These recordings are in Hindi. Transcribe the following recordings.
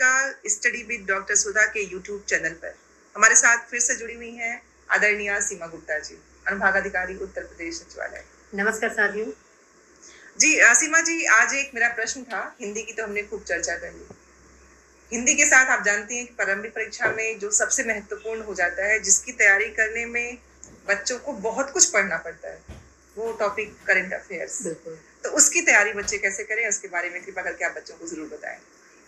नमस्कार स्टडी विद डॉक्टर सुधा के यूट्यूब चैनल पर हमारे साथ फिर से जुड़ी हुई हैं आदरणीय सीमा गुप्ता जी, अनुभाग अधिकारी उत्तर प्रदेश सचिवालय। नमस्कार साथियों। जी सीमा जी, आज एक मेरा प्रश्न था। हिंदी की तो हमने खूब चर्चा कर ली। हिंदी के साथ आप जानती हैं कि प्रारंभिक परीक्षा में जो सबसे महत्वपूर्ण हो जाता है, जिसकी तैयारी करने में बच्चों को बहुत कुछ पढ़ना पड़ता है, वो टॉपिक करंट अफेयर्स। तो उसकी तैयारी बच्चे कैसे करें, उसके बारे में कृपा करके आप बच्चों को जरूर बताएं।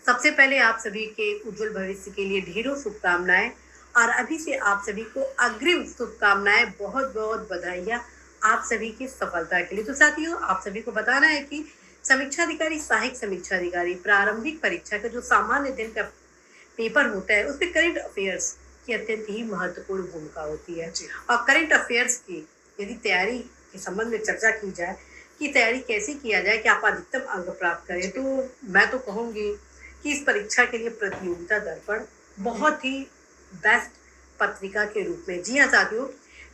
सबसे पहले आप सभी के उज्जवल भविष्य के लिए ढेरों शुभकामनाएं, और अभी से आप सभी को अग्रिम शुभकामनाएं, बहुत बहुत बधाइयां आप सभी की सफलता के लिए। तो साथियों, आप सभी को बताना है कि समीक्षा अधिकारी, सहायक समीक्षा अधिकारी प्रारंभिक परीक्षा का जो सामान्य दिन का पेपर होता है, उसमें करंट अफेयर्स की अत्यंत ही महत्वपूर्ण भूमिका होती है। और करंट अफेयर्स की यदि तैयारी के संबंध में चर्चा की जाए कि तैयारी कैसे किया जाए कि आप अधिकतम अंक प्राप्त करें, तो मैं तो कहूँगी कि इस परीक्षा के लिए प्रतियोगिता दर्पण बहुत ही बेस्ट पत्रिका के रूप में। जी हाँ साथियों,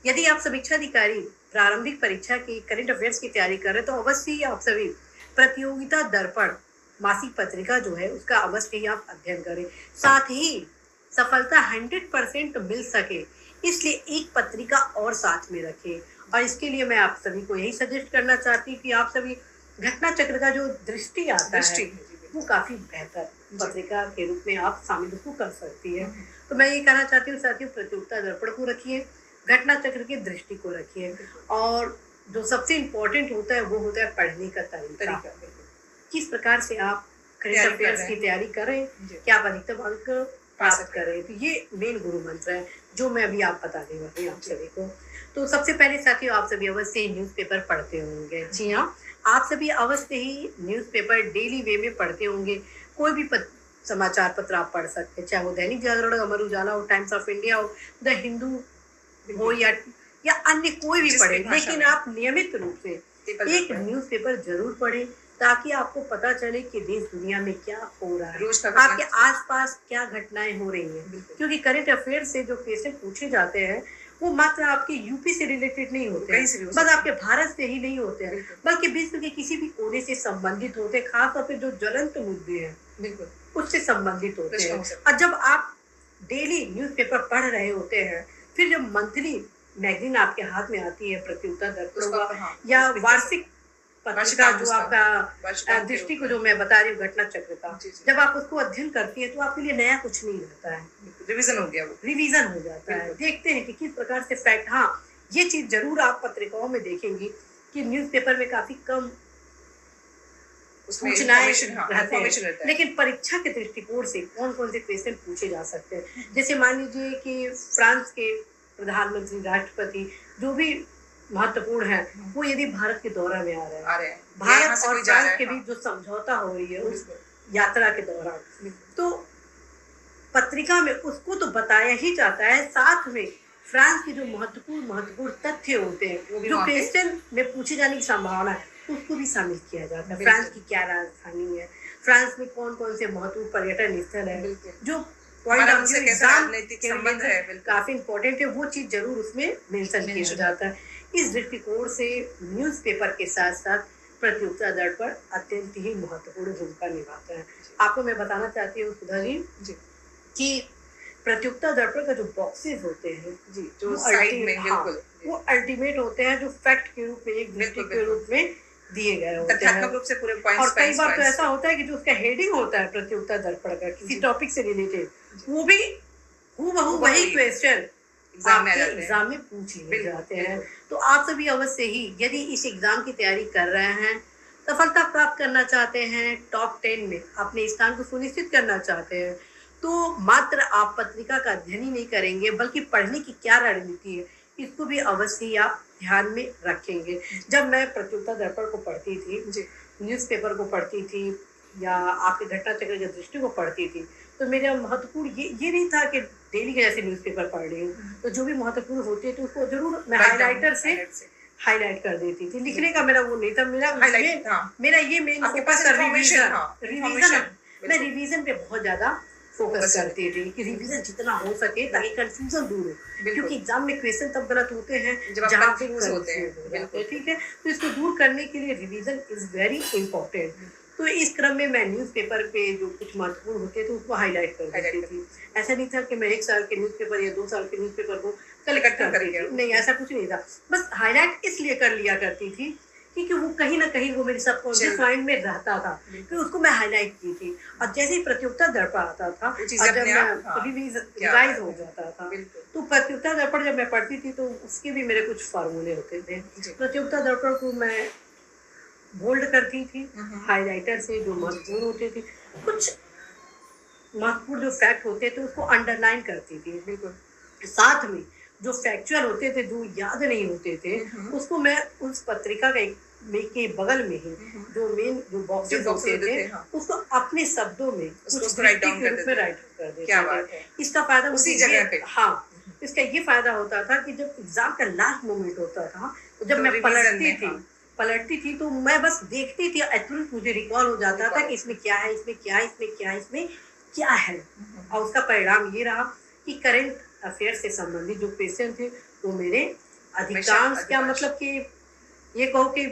यदि आप समीक्षा अधिकारी प्रारंभिक परीक्षा की करंट अफेयर्स की तैयारी कर रहे हैं, तो अवश्य ही आप सभी प्रतियोगिता दर्पण मासिक पत्रिका जो है उसका अवश्य ही आप अध्ययन करें। साथ ही सफलता 100% मिल सके, इसलिए एक पत्रिका और साथ में रखें। और इसके लिए मैं आप सभी को यही सजेस्ट करना चाहती हूँ कि आप सभी घटना चक्र का जो दृष्टि आता है, वो काफी बेहतर पत्रिका के रूप में आप शामिल उसको कर सकती है। तो मैं ये कहना चाहती हूँ साथियों, प्रतियोगिता दर्पण को रखिए, घटना चक्र की दृष्टि को रखिए, और जो सबसे इम्पोर्टेंट होता है वो होता है पढ़ने का तरीका। किस प्रकार से आप करंट अफेयर्स की तैयारी करें कि आप अधिकतम अंक प्राप्त करें, तो ये मेन गुरु मंत्र है जो मैं अभी आप बताने वाली हूँ आप सभी को। तो सबसे पहले साथियों, आप सभी अवश्य ही न्यूज़पेपर पढ़ते होंगे। जी हाँ, आप सभी अवश्य ही न्यूज़पेपर डेली वे में पढ़ते होंगे। कोई भी समाचार पत्र आप पढ़ सकते हैं, चाहे वो दैनिक जागरण, अमर उजाला हो, टाइम्स ऑफ इंडिया हो, द हिंदू हो, या अन्य कोई भी पढ़े, लेकिन आप नियमित रूप से एक न्यूज़पेपर जरूर पढ़ें, ताकि आपको पता चले कि देश दुनिया में क्या हो रहा है, आपके आसपास क्या घटनाएं हो रही हैं। क्योंकि करंट अफेयर्स से जो क्वेश्चन पूछे जाते हैं वो मात्र आपके यूपी से रिलेटेड नहीं होते हैं, बस आपके भारत से ही नहीं होते हैं, बल्कि विश्व के किसी भी कोने से संबंधित होते हैं। खासतौर पे जो ज्वलंत मुद्दे हैं उससे संबंधित होते हैं। और जब आप डेली न्यूज़पेपर पढ़ रहे होते हैं, फिर जब मंथली मैगजीन आपके हाथ में आती है, प्रतियोगिता दर्पण या वार्षिक पत्रिका जो आपका दृष्टि को जो मैं बता रही हूँ घटना चक्र का, जब आप उसको अध्ययन करती है तो आपके लिए नया कुछ नहीं रहता है, रिवीजन हो गया, वो रिवीजन हो जाता है। देखते हैं कि किस प्रकार से फैक्ट, हाँ ये चीज जरूर आप पत्रिकाओं में देखेंगी कि न्यूज़पेपर में काफी कम सूचनाएं रहते हैं, लेकिन परीक्षा के दृष्टिकोण से कौन कौन से क्वेश्चन पूछे जा सकते हैं। जैसे मान लीजिए कि फ्रांस के प्रधानमंत्री, राष्ट्रपति जो भी महत्वपूर्ण है, वो यदि भारत के दौरा में आ रहे हैं, भारत और फ्रांस के बीच जो समझौता हो रही है उस यात्रा के दौरान, तो पत्रिका में उसको तो बताया ही जाता है, साथ में फ्रांस के जो महत्वपूर्ण तथ्य होते हैं, जो क्वेश्चन में पूछे जाने की संभावना है, उसको भी शामिल किया जाता है। फ्रांस की क्या राजधानी है, फ्रांस में कौन कौन से महत्वपूर्ण पर्यटन स्थल है, जो पॉइंट ऑफ व्यू एग्जाम संबंध है, काफी इंपॉर्टेंट है, वो चीज जरूर उसमें मेंशन किया जाता है। इस दृष्टिकोण से न्यूज़पेपर के साथ साथ प्रतियोगिता दर्पण अत्यंत ही महत्वपूर्ण भूमिका निभाता है। आपको मैं बताना चाहती हूँ सुधा जी कि प्रतियोगिता दर्पण का जो बॉक्सेस होते हैं जी, जो साइड में वो अल्टीमेट होते हैं, जो फैक्ट के रूप में, एक दृष्टि के रूप में दिए गए होते हैं, रूप से पूरे पॉइंट्स। और कई बार तो ऐसा होता है कि जो उसका हेडिंग होता है प्रतियोगिता दर्पण का किसी टॉपिक से रिलेटेड, वो भी हूबहू वही क्वेश्चन एग्जाम में पूछ लिए जाते हैं। तो आप सभी अवश्य ही यदि इस एग्जाम की तैयारी कर रहे हैं, सफलता प्राप्त करना चाहते हैं, टॉप 10 में अपने स्थान को सुनिश्चित करना चाहते हैं, तो मात्र आप पत्रिका का अध्ययन ही नहीं करेंगे, बल्कि पढ़ने की क्या रणनीति है इसको भी अवश्य ही आप ध्यान में रखेंगे। जब मैं प्रतियोगिता दर्पण को पढ़ती थी, न्यूज़पेपर को पढ़ती थी, या आपके घटना चक्र की दृष्टि को पढ़ती थी, तो मेरा महत्वपूर्ण ये नहीं था कि डेली के जैसे न्यूज़पेपर पढ़ रही हूँ, तो जो भी महत्वपूर्ण होते थे उसको जरूर मैं हाईलाइटर से हाईलाइट कर देती थी। लिखने का मेरा वो नहीं था, मेरा ये मेन फोकस रिवीजन, मैं रिवीजन पे बहुत ज्यादा फोकस करती थी कि रिवीजन जितना हो सके ताकि कंफ्यूजन दूर हो, क्योंकि एग्जाम में क्वेश्चन तब गलत होते हैं जहाँ पे होते हैं, ठीक है। तो इसको दूर करने के लिए रिवीजन इज वेरी इंपॉर्टेंट। तो इस क्रम में मैं न्यूज़पेपर पे जो कुछ महत्वपूर्ण होते थे उसको हाईलाइट कर देती थी। ऐसा नहीं था कि मैं 1 साल के न्यूज़पेपर या 2 साल के न्यूज़पेपर को कलेक्ट इकट्ठा करती करके थी। नहीं, ऐसा कुछ नहीं था। बस हाईलाइट इसलिए कर लिया करती थी क्योंकि वो कहीं न कहीं वो मेरे सबकॉन्शियस माइंड में रहता था। फिर उसको मैं हाईलाइट की थी और जैसे ही प्रतियोगिता दर्पण आता था वो और चीज़ें जब अपने मैं आप, हाँ, रिवाइज़ हो जाता था, बिल्कुल। तो प्रतियोगिता दर्पण जब मैं पढ़ती थी तो उसके भी मेरे कुछ फ़ॉर्मूले होते थे। जी। प्रतियोगिता दर्पण को मैं बोल्ड करती थी, हम्म। हाइलाइटर से जो महत्वपूर्ण होते थे, कुछ महत्वपूर्ण जो फैक्ट होते थे उसको अंडरलाइन करती थी। बिल्कुल। साथ में जो फैक्चुअल होते थे, जो याद नहीं होते थे, उसको मैं उस पत्रिका के बगल में ही जो मेन जो बॉक्सेस होते थे, हाँ, उसको अपने शब्दों में उसको कुछ राइट दृष्टि डाउन के कर रूप में देते राइट कर देते क्या थे। बात है। इसका फायदा उसी मुझे जगह पे। हाँ, इसका ये फायदा होता था कि जब एग्जाम का लास्ट मोमेंट होता था, तो जब तो मैं रिवीजन में, हाँ, पलटती थी तो मैं बस देखती थी, तुरंत मुझे रिकॉल हो जाता था कि इसमें क्या है, इसमें क्या है, इसमें क्या है, इसमें क्या है। और उसका परिणाम ये रहा कि करंट अफेयर से संबंधित जो क्वेश्चन थे वो मेरे अधिकांश क्या मतलब कि ये कहो कि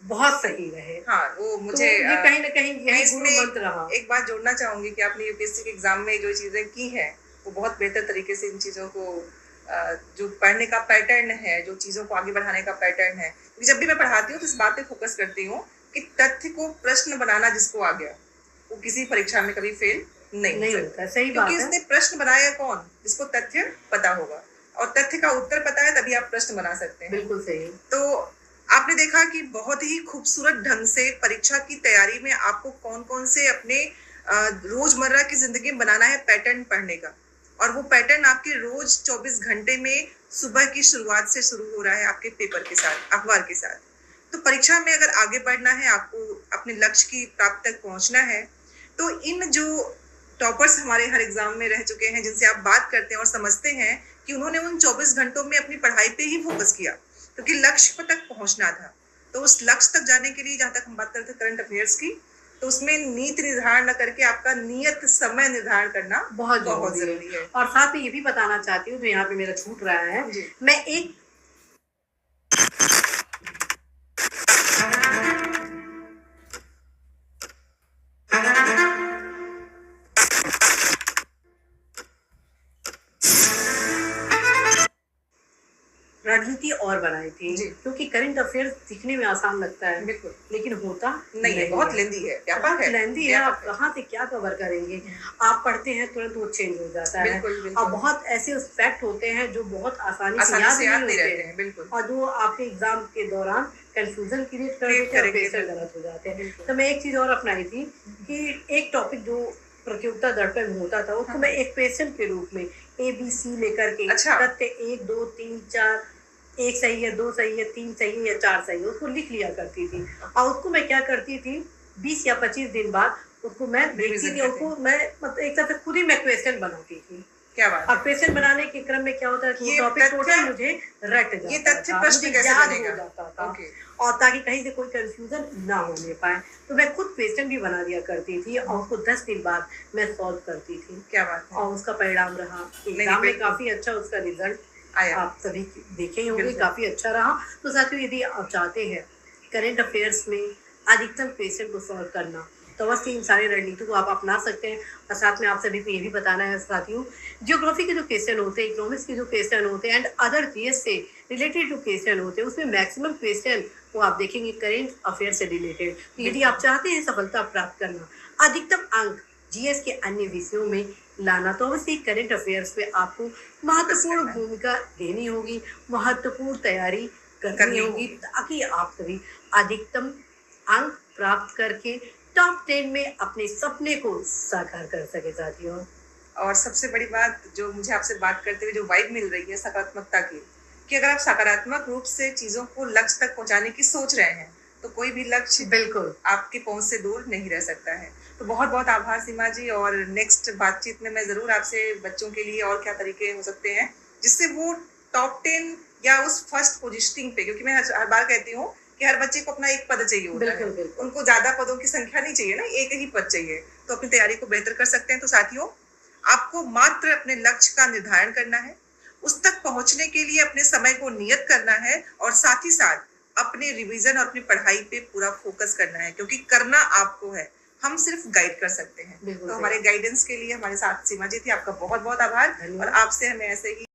बहुत सही रहे। हाँ, वो तो मुझे ये कहीं न कहीं मैं यही इसमें गुरु मंत्र रहा। एक बात जोड़ना चाहूंगी कि आपने यूपीएससी के एग्जाम में जो चीजें की हैं वो बहुत बेहतर तरीके से इन चीजों को जो पढ़ने का पैटर्न है, जो चीजों को आगे बढ़ाने का पैटर्न है, क्योंकि जब भी मैं पढ़ाती हूँ तो इस बात पे फोकस करती हूँ कि तथ्य को प्रश्न बनाना जिसको आ गया वो किसी परीक्षा में कभी फेल नहीं होता। सही बात क्योंकि है। उसने प्रश्न बनाया कौन, जिसको तथ्य पता होगा और तथ्य का उत्तर पता है तभी आप प्रश्न बना सकते हैं। बिल्कुल सही। तो आपने देखा कि बहुत ही खूबसूरत ढंग से परीक्षा की तैयारी में आपको कौन कौन से अपने रोजमर्रा की जिंदगी में बनाना है पैटर्न पढ़ने का, और वो पैटर्न आपके रोज 24 घंटे में सुबह की शुरुआत से शुरू हो रहा है आपके पेपर के साथ, अखबार के साथ। तो परीक्षा में अगर आगे बढ़ना है, आपको अपने लक्ष्य की प्राप्ति तक पहुंचना है, तो इन जो टॉपर्स हमारे हर एग्जाम में रह चुके हैं, जिनसे आप बात करते हैं और समझते हैं कि उन्होंने उन 24 घंटों में अपनी पढ़ाई पे ही फोकस किया क्योंकि लक्ष्य तक पहुंचना था। तो उस लक्ष्य तक जाने के लिए, जहां तक हम बात करते हैं करंट अफेयर्स की, तो उसमें नीति निर्धारण न करके आपका नियत समय निर्धारण करना बहुत जरूरी है। और साथ में ये भी बताना चाहती हूँ, जो यहाँ पे मेरा छूट रहा है, मैं एक रणनीति और बनाई थी क्योंकि करंट अफेयर्स दिखने में आसान लगता है, बिल्कुल, लेकिन होता नहीं है, बहुत लेंदी है, व्यापक है, लेंदी है। आप कहाँ से क्या कवर करेंगे, आप पढ़ते हैं तुरंत वो चेंज हो जाता है। और बहुत ऐसे फैक्ट होते हैं जो बहुत आसानी से याद नहीं रहते हैं, बिल्कुल, और जो आपके एग्जाम के दौरान कंफ्यूजन क्रिएट कर देते हैं, पेपर गलत हो जाते हैं। तो मैं एक चीज और अपनाई थी कि एक टॉपिक जो प्रतियोगिता दर्पण में होता था उसको मैं एक क्वेश्चन के रूप में ABC लेकर के, तथ्य 1 2 3 4, 1 सही है, 2 सही है, 3 सही है या 4 सही है, उसको लिख लिया करती थी। और उसको मैं क्या करती थी, 20 या 25 दिन बाद उसको मैं देखती थी, उसको मैं मतलब एक तरह से खुद ही मैं क्वेश्चन बनाती थी। क्या बात है। और क्वेश्चन बनाने के क्रम में क्या होता है कि टॉपिक टोटल मुझे रट जाता, ये तथ्य प्रश्न कैसे बनेगा, हो जाता था। और ताकि कहीं से कोई कंफ्यूजन ना होने पाए, तो मैं खुद क्वेश्चन भी बना दिया करती थी और उसको 10 दिन बाद मैं सॉल्व करती थी। क्या बात है। और उसका परिणाम रहा एग्जाम में काफी अच्छा, उसका रिजल्ट आप सभी देखे होंगे, काफी अच्छा रहा। तो साथियों, यदि आप चाहते हैं करंट अफेयर्स में अधिकतम क्वेश्चन को सॉल्व करना, तो अवश्य इन सारी रणनीति को आप अपना सकते हैं। और साथ में आप सभी को ये भी बताना है साथियों, जियोग्राफी के जो क्वेश्चन होते हैं, इकोनॉमिक्स के जो क्वेश्चन होते हैं एंड अदर जीएस से रिलेटेड जो क्वेश्चन होते हैं, उसमें मैक्सिमम क्वेश्चन वो आप देखेंगे करंट अफेयर से रिलेटेड। तो यदि आप चाहते हैं सफलता प्राप्त करना, अधिकतम अंक जीएस के अन्य विषयों में लाना, तो अवश्य करंट अफेयर्स पे आपको महत्वपूर्ण भूमिका देनी होगी, महत्वपूर्ण तैयारी करनी होगी, ताकि आप सभी अधिकतम अंक प्राप्त करके टॉप 10 में अपने सपने को साकार कर सके साथियों। और सबसे बड़ी बात जो मुझे आपसे बात करते हुए जो वाइब मिल रही है सकारात्मकता की, कि अगर आप सकारात्मक रूप से चीजों को लक्ष्य तक पहुंचाने की सोच रहे हैं, तो कोई भी लक्ष्य बिल्कुल आपके पहुंच से दूर नहीं रह सकता है। तो बहुत बहुत आभार सीमा जी, और नेक्स्ट बातचीत में मैं जरूर आपसे बच्चों के लिए और क्या तरीके हो सकते हैं जिससे वो टॉप 10 या उस फर्स्ट पोजिशनिंग पे, क्योंकि मैं हर बार कहती हूँ कि हर बच्चे को अपना एक पद चाहिए होता है, उनको ज्यादा पदों की संख्या नहीं चाहिए ना, एक ही पद चाहिए, तो अपनी तैयारी को बेहतर कर सकते हैं। तो साथियों, आपको मात्र अपने लक्ष्य का निर्धारण करना है, उस तक पहुंचने के लिए अपने समय को नियत करना है, और साथ ही साथ अपने रिवीजन और अपनी पढ़ाई पे पूरा फोकस करना है, क्योंकि करना आपको है। हम सिर्फ गाइड कर सकते हैं। बिल्कुल तो सही। हमारे गाइडेंस के लिए हमारे साथ सीमा जी थी, आपका बहुत बहुत आभार। धन्यवाद। और आपसे हमें ऐसे ही